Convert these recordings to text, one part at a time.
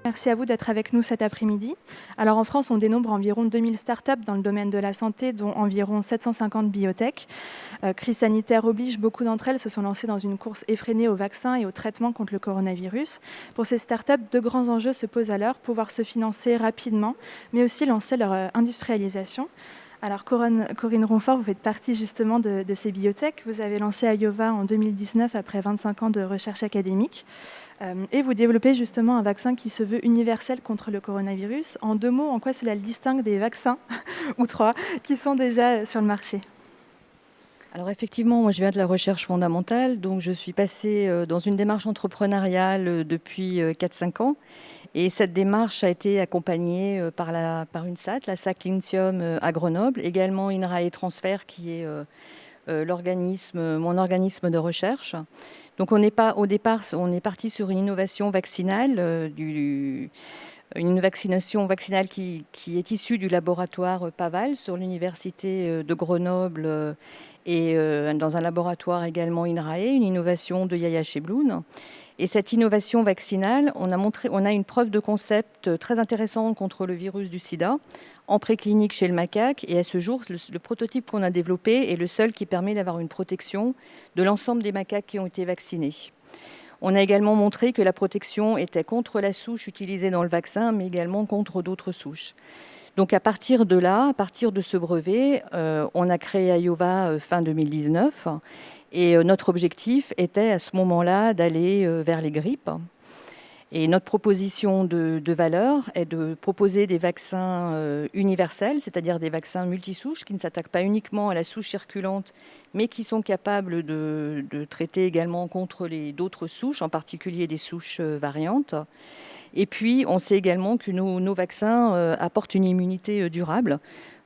Merci à vous d'être avec nous cet après-midi. Alors en France, on dénombre environ 2000 startups dans le domaine de la santé, dont environ 750 biotech. Crise sanitaire oblige, beaucoup d'entre elles se sont lancées dans une course effrénée aux vaccins et aux traitements contre le coronavirus. Pour ces startups, deux grands enjeux se posent alors, pouvoir se financer rapidement, mais aussi lancer leur industrialisation. Alors Corinne Ronfort, vous faites partie justement de ces biotech. Vous avez lancé Iova en 2019 après 25 ans de recherche académique. Et vous développez justement un vaccin qui se veut universel contre le coronavirus. En deux mots, en quoi cela le distingue des vaccins, ou trois, qui sont déjà sur le marché? Alors effectivement, moi je viens de la recherche fondamentale, donc je suis passée dans une démarche entrepreneuriale depuis 4-5 ans. Et cette démarche a été accompagnée par une SAT, la SAC Lintium à Grenoble, également INRAE Transfert qui est mon organisme de recherche. Donc au départ, on est parti sur une innovation vaccinale, une vaccination vaccinale qui est issue du laboratoire Paval sur l'université de Grenoble et dans un laboratoire également INRAE, une innovation de Yahya Chebloun. Et cette innovation vaccinale, on a une preuve de concept très intéressante contre le virus du sida en préclinique chez le macaque. Et à ce jour, le prototype qu'on a développé est le seul qui permet d'avoir une protection de l'ensemble des macaques qui ont été vaccinés. On a également montré que la protection était contre la souche utilisée dans le vaccin, mais également contre d'autres souches. Donc à partir de là, à partir de ce brevet, on a créé Iova fin 2019. Et notre objectif était à ce moment-là d'aller vers les grippes. Et notre proposition de valeur est de proposer des vaccins universels, c'est-à-dire des vaccins multisouches qui ne s'attaquent pas uniquement à la souche circulante, mais qui sont capables de traiter également contre d'autres souches, en particulier des souches variantes. Et puis, on sait également que nos vaccins apportent une immunité durable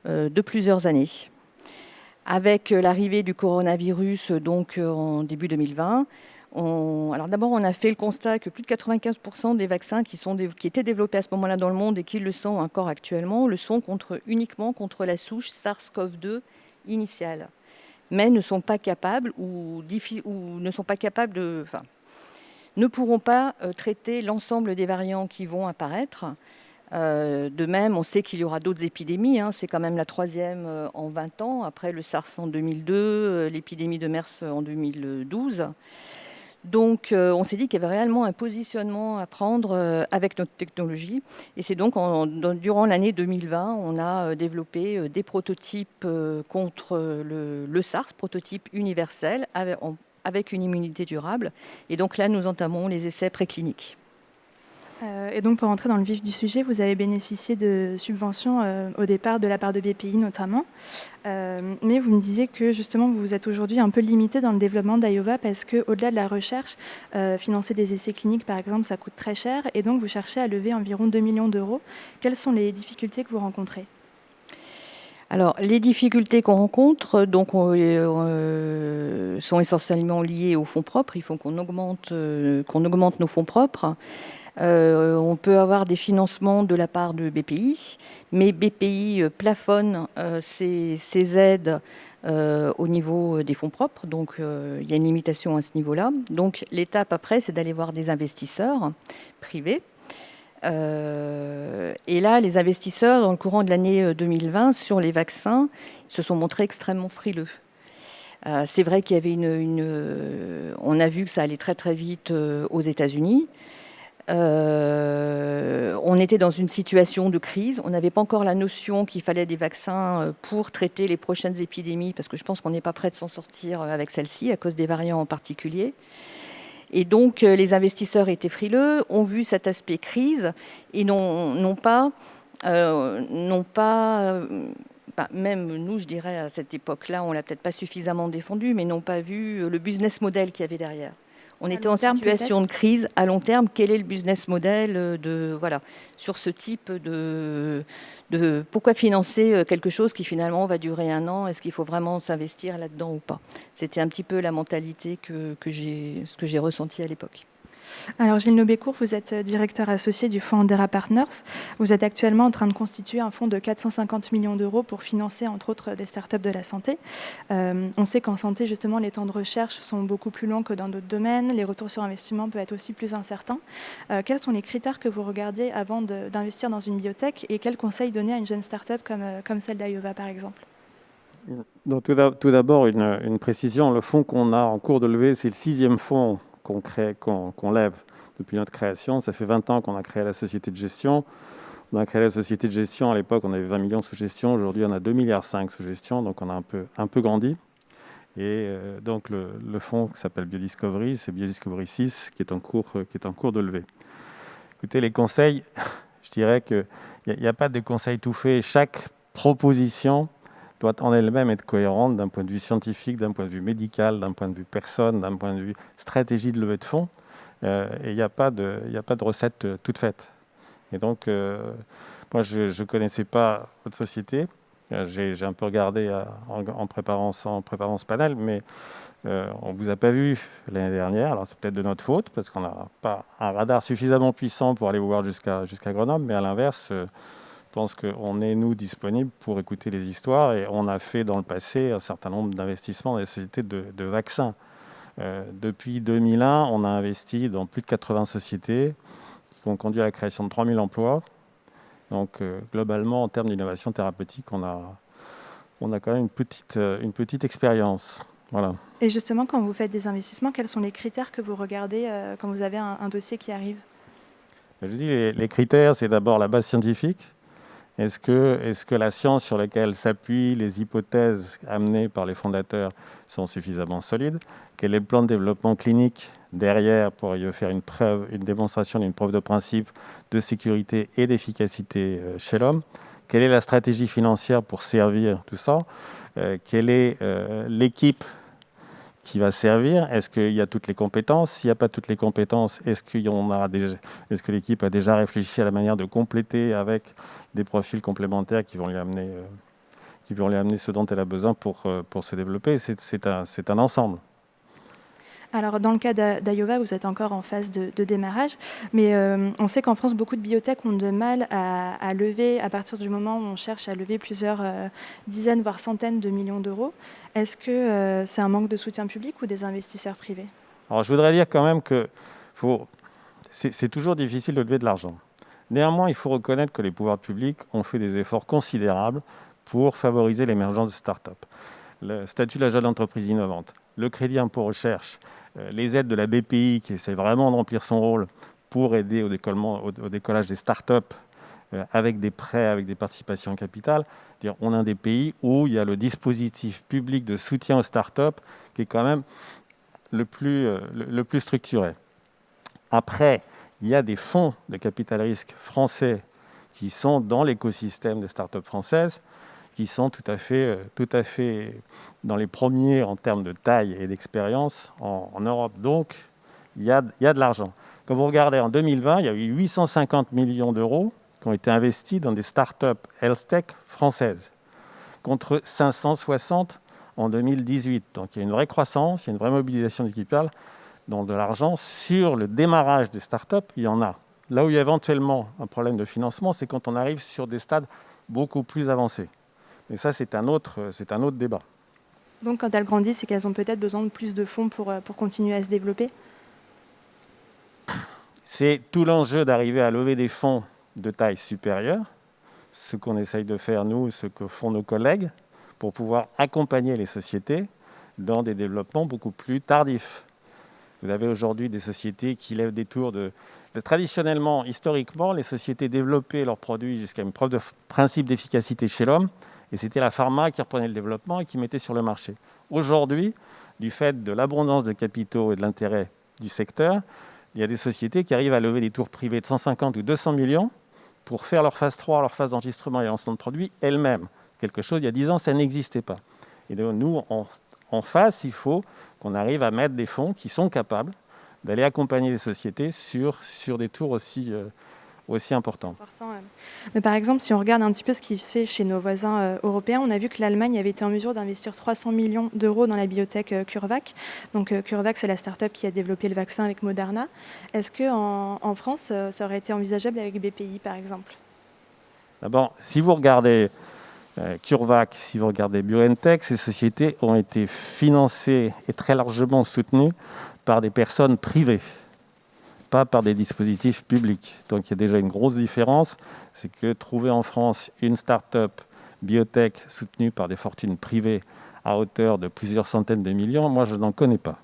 de plusieurs années. Avec l'arrivée du coronavirus donc, en début 2020, alors d'abord, on a fait le constat que plus de 95% des vaccins qui étaient développés à ce moment-là dans le monde et qui le sont encore actuellement, le sont uniquement contre la souche SARS-CoV-2 initiale, mais ne sont pas capables ne pourront pas traiter l'ensemble des variants qui vont apparaître. De même, on sait qu'il y aura d'autres épidémies. C'est quand même la troisième en 20 ans, après le SARS en 2002, l'épidémie de MERS en 2012. Donc, on s'est dit qu'il y avait réellement un positionnement à prendre avec notre technologie. Et c'est donc, durant l'année 2020, on a développé des prototypes contre le SARS, prototype universel, avec une immunité durable. Et donc là, nous entamons les essais précliniques. Et donc, pour entrer dans le vif du sujet, vous avez bénéficié de subventions au départ de la part de BPI notamment. Mais vous me disiez que justement, vous êtes aujourd'hui un peu limité dans le développement d'Iova parce qu'au-delà de la recherche, financer des essais cliniques, par exemple, ça coûte très cher. Et donc, vous cherchez à lever environ 2 millions d'euros. Quelles sont les difficultés que vous rencontrez ? Alors, les difficultés qu'on rencontre sont essentiellement liées aux fonds propres. Il faut qu'on augmente nos fonds propres. On peut avoir des financements de la part de BPI, mais BPI plafonne ses aides au niveau des fonds propres. Donc, il y a une limitation à ce niveau-là. Donc, l'étape après, c'est d'aller voir des investisseurs privés. Et là, les investisseurs, dans le courant de l'année 2020, sur les vaccins, se sont montrés extrêmement frileux. C'est vrai qu'il y avait on a vu que ça allait très très vite aux États-Unis. On était dans une situation de crise. On n'avait pas encore la notion qu'il fallait des vaccins pour traiter les prochaines épidémies, parce que je pense qu'on n'est pas prêt de s'en sortir avec celle-ci, à cause des variants en particulier. Et donc, les investisseurs étaient frileux, ont vu cet aspect crise et n'ont pas même nous, je dirais, à cette époque-là, on ne l'a peut-être pas suffisamment défendu, mais n'ont pas vu le business model qu'il y avait derrière. On était en situation de crise. À long terme, quel est le business model sur ce type de pourquoi financer quelque chose qui finalement va durer 1 an? Est-ce qu'il faut vraiment s'investir là-dedans ou pas? C'était un petit peu la mentalité ce que j'ai ressenti à l'époque. Alors Gilles Nobécourt, vous êtes directeur associé du fonds Andera Partners. Vous êtes actuellement en train de constituer un fonds de 450 millions d'euros pour financer entre autres des startups de la santé. On sait qu'en santé justement les temps de recherche sont beaucoup plus longs que dans d'autres domaines, les retours sur investissement peuvent être aussi plus incertains. Quels sont les critères que vous regardez avant d'investir dans une biotech et quels conseils donner à une jeune startup comme celle d'Iova par exemple? Donc, tout d'abord, une précision. Le fonds qu'on a en cours de levée, c'est le 6e fonds qu'on lève depuis notre création. Ça fait 20 ans qu'on a créé la société de gestion. On a créé la société de gestion, à l'époque, on avait 20 millions sous gestion. Aujourd'hui, on a 2,5 milliards sous gestion, donc on a un peu grandi. Et donc, le fonds qui s'appelle Biodiscovery, c'est Biodiscovery 6 qui est en cours de levée. Écoutez, les conseils, je dirais qu'il n'y a pas de conseils tout faits. Chaque proposition doit en elle-même être cohérente d'un point de vue scientifique, d'un point de vue médical, d'un point de vue personne, d'un point de vue stratégie de levée de fonds. Et il n'y a pas de recette toute faite. Et donc, moi, je ne connaissais pas votre société. J'ai un peu regardé en préparant ce panel, mais on ne vous a pas vu l'année dernière. Alors, c'est peut-être de notre faute, parce qu'on n'a pas un radar suffisamment puissant pour aller vous voir jusqu'à Grenoble. Mais à l'inverse, je pense qu'on est, nous, disponibles pour écouter les histoires. Et on a fait dans le passé un certain nombre d'investissements dans les sociétés de vaccins. Depuis 2001, on a investi dans plus de 80 sociétés qui ont conduit à la création de 3000 emplois. Donc, globalement, en termes d'innovation thérapeutique, on a quand même une petite expérience. Voilà. Et justement, quand vous faites des investissements, quels sont les critères que vous regardez quand vous avez un dossier qui arrive? Je dis les critères, c'est d'abord la base scientifique. Est-ce que la science sur laquelle s'appuient les hypothèses amenées par les fondateurs sont suffisamment solides? Quel est le plan de développement clinique derrière pour y faire une démonstration d'une preuve de principe de sécurité et d'efficacité chez l'homme? Quelle est la stratégie financière pour servir tout ça? Quelle est l'équipe qui va servir? Est-ce qu'il y a toutes les compétences? S'il n'y a pas toutes les compétences, est-ce que l'équipe a déjà réfléchi à la manière de compléter avec des profils complémentaires qui vont lui amener ce dont elle a besoin pour se développer? C'est un ensemble. Alors, dans le cas d'Iova, vous êtes encore en phase de démarrage, mais on sait qu'en France, beaucoup de biotech ont de mal à lever à partir du moment où on cherche à lever plusieurs dizaines, voire centaines de millions d'euros. Est-ce que c'est un manque de soutien public ou des investisseurs privés? Alors, je voudrais dire quand même que c'est toujours difficile de lever de l'argent. Néanmoins, il faut reconnaître que les pouvoirs publics ont fait des efforts considérables pour favoriser l'émergence de start-up. Le statut de la jeune entreprise innovante, le crédit impôt recherche, les aides de la BPI qui essaie vraiment de remplir son rôle pour aider au décollage des start-up avec des prêts, avec des participations en capital. On a un des pays où il y a le dispositif public de soutien aux start-up qui est quand même le plus structuré. Après, il y a des fonds de capital risque français qui sont dans l'écosystème des start-up françaises, qui sont tout à fait dans les premiers en termes de taille et d'expérience en Europe. Donc, il y a de l'argent. Quand vous regardez, en 2020, il y a eu 850 millions d'euros qui ont été investis dans des start-up health tech françaises, contre 560 en 2018. Donc, il y a une vraie croissance, il y a une vraie mobilisation du capital. Donc, de l'argent sur le démarrage des start-up, il y en a. Là où il y a éventuellement un problème de financement, c'est quand on arrive sur des stades beaucoup plus avancés. Et ça, c'est un autre débat. Donc, quand elles grandissent, c'est qu'elles ont peut-être besoin de plus de fonds pour continuer à se développer? C'est tout l'enjeu d'arriver à lever des fonds de taille supérieure, ce qu'on essaye de faire, nous, ce que font nos collègues, pour pouvoir accompagner les sociétés dans des développements beaucoup plus tardifs. Vous avez aujourd'hui des sociétés qui lèvent des tours traditionnellement, historiquement, les sociétés développaient leurs produits jusqu'à une preuve de principe d'efficacité chez l'homme, et c'était la pharma qui reprenait le développement et qui mettait sur le marché. Aujourd'hui, du fait de l'abondance de capitaux et de l'intérêt du secteur, il y a des sociétés qui arrivent à lever des tours privés de 150 ou 200 millions pour faire leur phase 3, leur phase d'enregistrement et lancement de produits elles-mêmes. Quelque chose, il y a 10 ans, ça n'existait pas. Et donc, nous, en face, il faut qu'on arrive à mettre des fonds qui sont capables d'aller accompagner les sociétés sur des tours aussi important. Mais par exemple, si on regarde un petit peu ce qui se fait chez nos voisins européens, on a vu que l'Allemagne avait été en mesure d'investir 300 millions d'euros dans la biotech CureVac. Donc CureVac, c'est la start-up qui a développé le vaccin avec Moderna. Est-ce qu'en France, ça aurait été envisageable avec BPI, par exemple? D'abord, si vous regardez CureVac, si vous regardez BioNTech, ces sociétés ont été financées et très largement soutenues par des personnes privées, pas par des dispositifs publics. Donc il y a déjà une grosse différence, c'est que trouver en France une start-up biotech soutenue par des fortunes privées à hauteur de plusieurs centaines de millions, moi je n'en connais pas.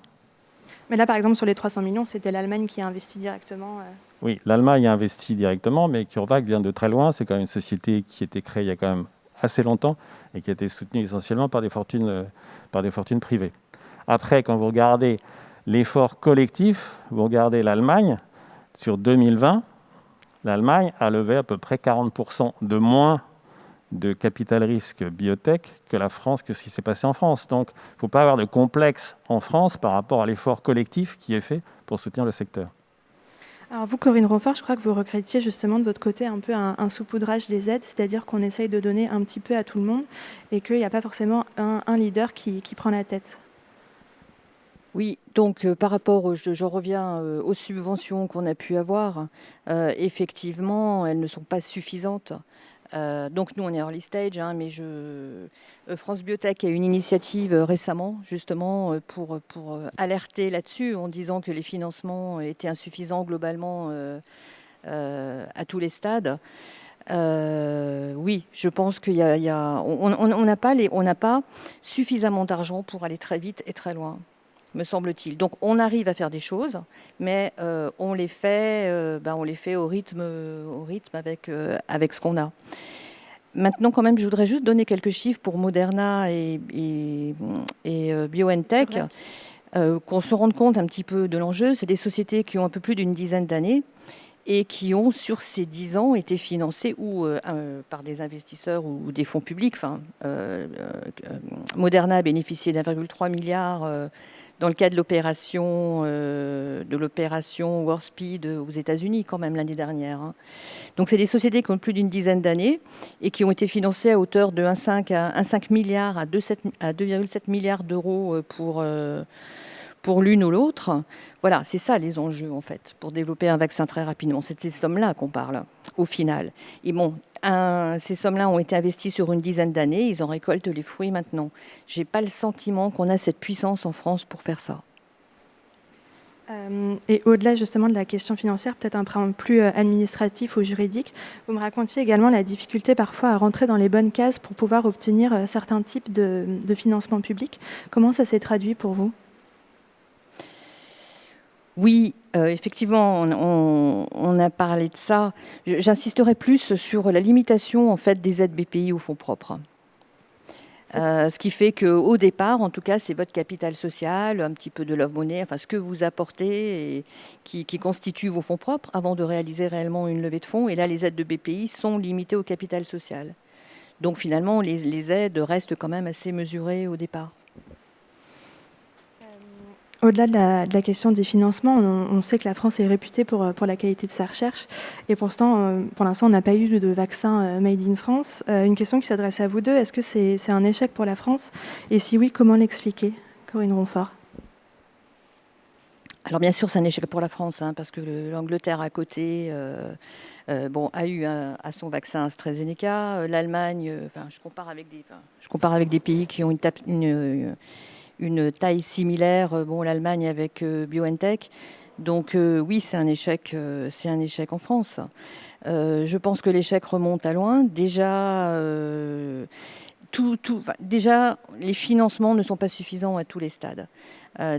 Mais là, par exemple, sur les 300 millions, c'était l'Allemagne qui a investi directement. Oui, l'Allemagne a investi directement, mais CureVac vient de très loin. C'est quand même une société qui a été créée il y a quand même assez longtemps et qui a été soutenue essentiellement par des fortunes privées. Après, quand vous regardez l'effort collectif, vous regardez l'Allemagne, sur 2020, l'Allemagne a levé à peu près 40% de moins de capital risque biotech que la France, que ce qui s'est passé en France. Donc, il ne faut pas avoir de complexe en France par rapport à l'effort collectif qui est fait pour soutenir le secteur. Alors vous, Corinne Ronfort, je crois que vous regrettiez justement de votre côté un peu un saupoudrage des aides, c'est-à-dire qu'on essaye de donner un petit peu à tout le monde et qu'il n'y a pas forcément un leader qui prend la tête. Oui, donc par rapport, je reviens aux subventions qu'on a pu avoir. Effectivement, elles ne sont pas suffisantes. Donc nous, on est early stage, hein, mais France Biotech a eu une initiative récemment, justement, pour alerter là-dessus, en disant que les financements étaient insuffisants globalement à tous les stades. Oui, je pense qu'il on n'a pas suffisamment d'argent pour aller très vite et très loin, me semble-t-il. Donc on arrive à faire des choses, mais on les fait au rythme avec ce qu'on a. Maintenant, quand même, je voudrais juste donner quelques chiffres pour Moderna et BioNTech, qu'on se rende compte un petit peu de l'enjeu. C'est des sociétés qui ont un peu plus d'une dizaine d'années et qui ont, sur ces 10 ans, été financées ou par des investisseurs ou des fonds publics. Moderna a bénéficié d'1,3 milliard dans le cadre de l'opération Warp Speed aux États-Unis, quand même, l'année dernière. Hein. Donc, c'est des sociétés qui ont plus d'une dizaine d'années et qui ont été financées à hauteur de 1,5 milliard à 2,7 milliards d'euros pour l'une ou l'autre. Voilà, c'est ça les enjeux, en fait, pour développer un vaccin très rapidement. C'est de ces sommes-là qu'on parle, au final. Et bon, ces sommes-là ont été investies sur une dizaine d'années. Ils en récoltent les fruits maintenant. Je n'ai pas le sentiment qu'on a cette puissance en France pour faire ça. Et au-delà justement de la question financière, peut-être un point plus administratif ou juridique, vous me racontiez également la difficulté parfois à rentrer dans les bonnes cases pour pouvoir obtenir certains types de financement public. Comment ça s'est traduit pour vous ? Oui, effectivement, on a parlé de ça. J'insisterai plus sur la limitation en fait des aides BPI aux fonds propres. Ce qui fait qu'au départ, en tout cas, c'est votre capital social, un petit peu de love money, enfin ce que vous apportez et qui constitue vos fonds propres avant de réaliser réellement une levée de fonds. Et là, les aides de BPI sont limitées au capital social. Donc finalement, les aides restent quand même assez mesurées au départ. Au-delà de la question des financements, on sait que la France est réputée pour la qualité de sa recherche. Et pourtant, pour l'instant, on n'a pas eu de vaccin made in France. Une question qui s'adresse à vous deux, est-ce que c'est un échec pour la France ? Et si oui, comment l'expliquer ? Corinne Ronfort. Alors bien sûr, c'est un échec pour la France, hein, parce que l'Angleterre à côté a eu à son vaccin AstraZeneca. L'Allemagne, je compare avec des pays qui ont une taille similaire, l'Allemagne avec BioNTech. Donc oui, c'est un échec en France. Je pense que l'échec remonte à loin. Déjà, les financements ne sont pas suffisants à tous les stades.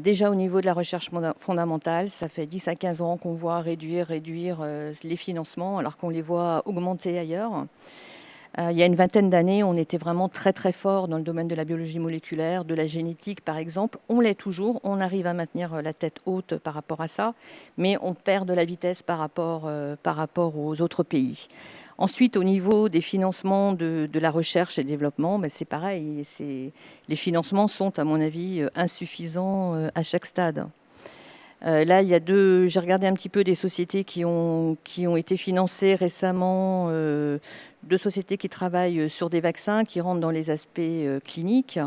Déjà au niveau de la recherche fondamentale, ça fait 10 à 15 ans qu'on voit réduire les financements alors qu'on les voit augmenter ailleurs. Il y a une vingtaine d'années, on était vraiment très très fort dans le domaine de la biologie moléculaire, de la génétique par exemple. On l'est toujours, on arrive à maintenir la tête haute par rapport à ça, mais on perd de la vitesse par rapport aux autres pays. Ensuite, au niveau des financements de la recherche et développement, c'est pareil. Les financements sont, à mon avis, insuffisants à chaque stade. Là, j'ai regardé un petit peu des sociétés qui ont été financées récemment, deux sociétés qui travaillent sur des vaccins qui rentrent dans les aspects cliniques.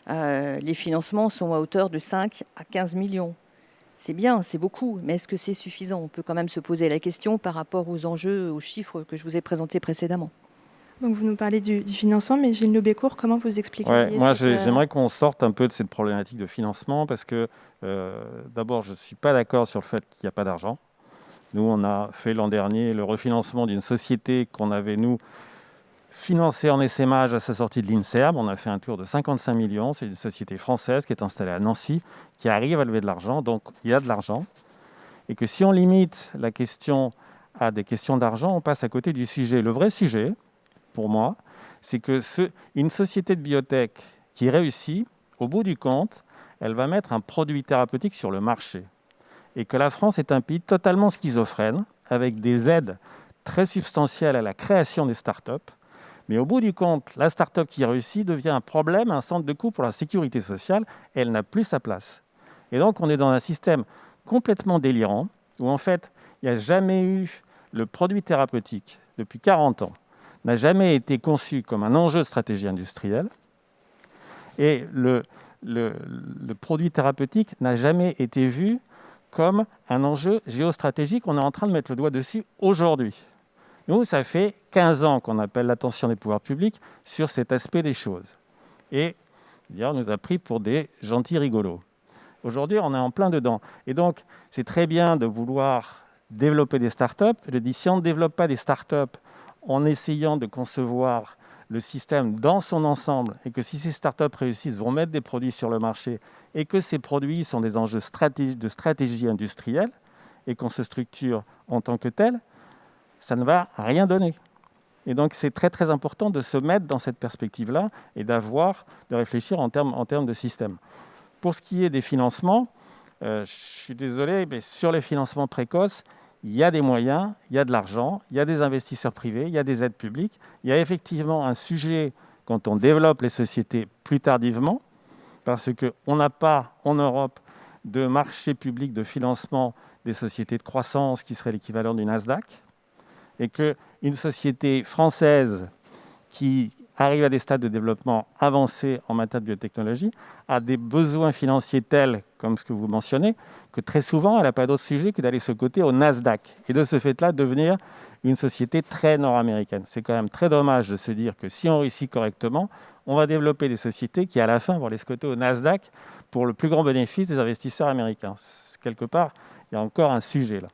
Les financements sont à hauteur de 5 à 15 millions. C'est bien, c'est beaucoup, mais est-ce que c'est suffisant? On peut quand même se poser la question par rapport aux enjeux, aux chiffres que je vous ai présentés précédemment. Donc vous nous parlez du financement, mais Gilles Lebécourt, comment vous expliqueriez Moi, cette, j'aimerais qu'on sorte un peu de cette problématique de financement parce que, d'abord, je ne suis pas d'accord sur le fait qu'il n'y a pas d'argent. Nous, on a fait l'an dernier le refinancement d'une société qu'on avait, nous, financée en essaimage à sa sortie de l'INSERM. On a fait un tour de 55 millions. C'est une société française qui est installée à Nancy, qui arrive à lever de l'argent. Donc, il y a de l'argent. Et que si on limite la question à des questions d'argent, on passe à côté du sujet. Le vrai sujet, pour moi, c'est que une société de biotech qui réussit, au bout du compte, elle va mettre un produit thérapeutique sur le marché. Et que la France est un pays totalement schizophrène, avec des aides très substantielles à la création des startups. Mais au bout du compte, la start-up qui réussit devient un problème, un centre de coût pour la sécurité sociale, et elle n'a plus sa place. Et donc, on est dans un système complètement délirant, où en fait, il n'y a jamais eu le produit thérapeutique, depuis 40 ans, n'a jamais été conçu comme un enjeu de stratégie industrielle, et le produit thérapeutique n'a jamais été vu comme un enjeu géostratégique. On est en train de mettre le doigt dessus aujourd'hui. Nous, ça fait 15 ans qu'on appelle l'attention des pouvoirs publics sur cet aspect des choses. Et d'ailleurs, on nous a pris pour des gentils rigolos. Aujourd'hui, on est en plein dedans. Et donc, c'est très bien de vouloir développer des startups. Je dis, si on ne développe pas des startups en essayant de concevoir le système dans son ensemble, et que si ces startups réussissent, vont mettre des produits sur le marché, et que ces produits sont des enjeux de stratégie industrielle, et qu'on se structure en tant que tel, ça ne va rien donner. Et donc, c'est très, très important de se mettre dans cette perspective-là et de réfléchir en termes de système. Pour ce qui est des financements, je suis désolé, mais sur les financements précoces, il y a des moyens, il y a de l'argent, il y a des investisseurs privés, il y a des aides publiques. Il y a effectivement un sujet quand on développe les sociétés plus tardivement, parce qu'on n'a pas en Europe de marché public de financement des sociétés de croissance qui serait l'équivalent du Nasdaq, et qu'une société française qui arrive à des stades de développement avancés en matière de biotechnologie a des besoins financiers tels, comme ce que vous mentionnez, que très souvent, elle n'a pas d'autre sujet que d'aller se coter au Nasdaq et de ce fait-là devenir une société très nord-américaine. C'est quand même très dommage de se dire que si on réussit correctement, on va développer des sociétés qui, à la fin, vont aller se coter au Nasdaq pour le plus grand bénéfice des investisseurs américains. Quelque part, il y a encore un sujet là.